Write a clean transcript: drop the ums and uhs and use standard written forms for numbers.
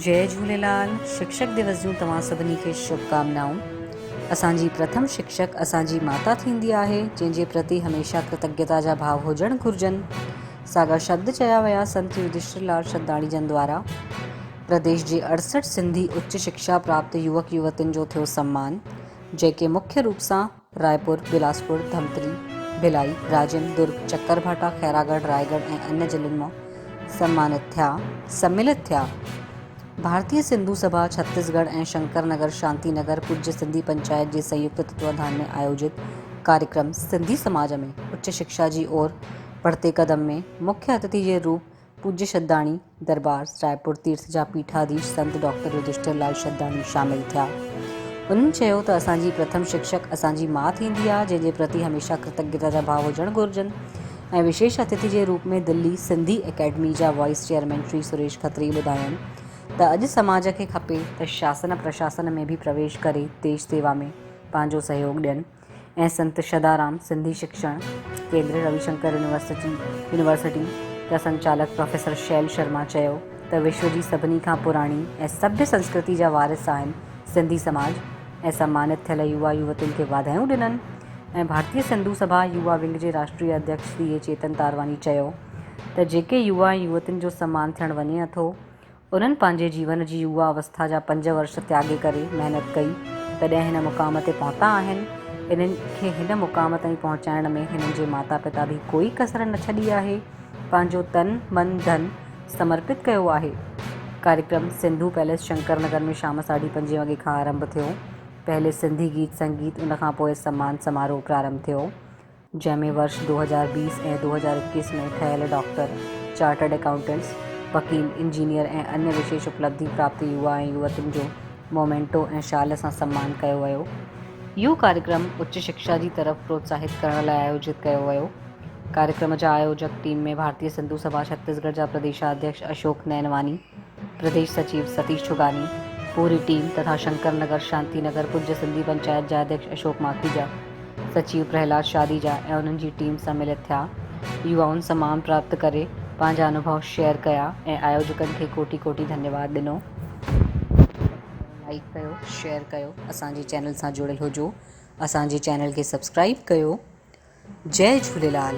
जय झूलेलाल। शिक्षक दिवस जूं तव्हां सभिनी खे शुभकामनाऊं। असांजी प्रथम शिक्षक असांजी माता थींदी आहे, जंहिंजे प्रति हमेशह कृतज्ञता जा भाव हुजण घुर्जनि। साॻा शब्द चया विया संत युधिष्ठिरलाल शतदाणी जन द्वारा। प्रदेश जे 68 सिंधी उच्च शिक्षा प्राप्त युवक युवतियुनि जो थियो सम्मान, जेके मुख्य रूप सां रायपुर, बिलासपुर, धमतरी, भिलाई, राजन, दुर्ग, चक्करभाटा, खैरागढ़, रायगढ़ ऐं अन्य जिलनि मां सम्मिलित थिया। भारतीय सिंधु सभा छत्तीसगढ़ ऐं शंकर नगर शांति नगर पूज्य सिंधी पंचायत जे संयुक्त तत्वाधान में आयोजित कार्यक्रम सिंधी समाज में उच्च शिक्षा जी ओर बढ़ते कदम में मुख्य अतिथि के रूप पूज्य शतदाणी दरबार रायपुर तीर्थ जा पीठाधीश संत डॉक्टर युधिष्ठिरलाल शतदाणी शामिल थिया। उन्हनि चयो त असांजी प्रथम शिक्षक असांजी माउ थींदी आहे, जंहिंजे प्रति हमेशह कृतज्ञता जा भाव हुजण घुर्जनि। ऐं विशेष अतिथि के रूप में दिल्ली सिंधी एकेडमी जा वाइस चेयरमैन श्री सुरेश खत्री ॿुधायनि त अॼु समाज खे खपे त शासन प्रशासन में भी प्रवेश करे देश सेवा में पंहिंजो सहयोग ॾियनि। ऐं संत शदाराम सिंधी शिक्षण केंद्र रविशंकर यूनिवर्सिटी जा संचालक प्रोफेसर शैल शर्मा चयो त विश्व जी सभिनी खां पुराणी ऐं सभ्य संस्कृति जा वारिस आहिनि सिंधी समाज। ऐं सम्मानित थियल युवा युवतियुनि खे वाधायूं ॾिननि। ऐं भारतीय सिंधु सभा युवा विंग जे राष्ट्रीय अध्यक्ष सी ए चेतन तारवानी चयो त जेके युवा ऐं युवतियुनि जो सम्मान थियणु वञे नथो, उन्हनि पंहिंजे जीवन जी युवा अवस्था जा 5 वर्ष त्यागे करे महिनत कई, तॾहिं हिन मुक़ाम ते पहुता आहिनि। इन्हनि खे हिन मुक़ाम ताईं पहुचाइण में हिननि जे माता पिता भी कोई कसर न छॾी आहे, पंहिंजो तन मन धन समर्पित कयो आहे। कार्यक्रम सिंधु पैलेस शंकर नगर में शाम 5:30 वॻे खां आरंभ थियो। पहले सिंधी गीत संगीत, उन खां पोइ सम्मान समारोह प्रारंभ थियो, जंहिंमें वर्ष 2020 ऐं 2021 में ठहियल डॉक्टर, चार्टर्ड अकाउंटेंट्स, वकील, इंजीनियर ऐं अन्य विशेष उपलब्धि प्राप्त युवा ऐं युवतियुनि जो मोमेंटो ऐं शाल सां सम्मान कयो वियो। इहो कार्यक्रम उच्च शिक्षा जी तरफ़ प्रोत्साहित करण लाइ आयोजित कयो वियो। कार्यक्रम जा आयोजक टीम में भारतीय सिंधु सभा छत्तीसगढ़ जा प्रदेशाध्यक्ष अशोक नैनवानी, प्रदेश सचिव सतीश छुगानी, पूरी टीम तथा शंकर नगर शांति नगर पूज्य सिंधी पंचायत जा अध्यक्ष अशोक माखीजा, सचिव प्रहलाद शादीजा ऐं उन्हनि जी टीम सम्मिलित थिया। युवाउनि सम्मान प्राप्त करे पंहिंजा अनुभव शेयर कया ऐं आयोजकनि खे कोटि कोटि धन्यवाद ॾिनो। लाइक कयो, शेयर कयो, असांजे चैनल सां जुड़ियल हुजो, असांजे चैनल खे सब्सक्राइब कयो। जय झूलेलाल।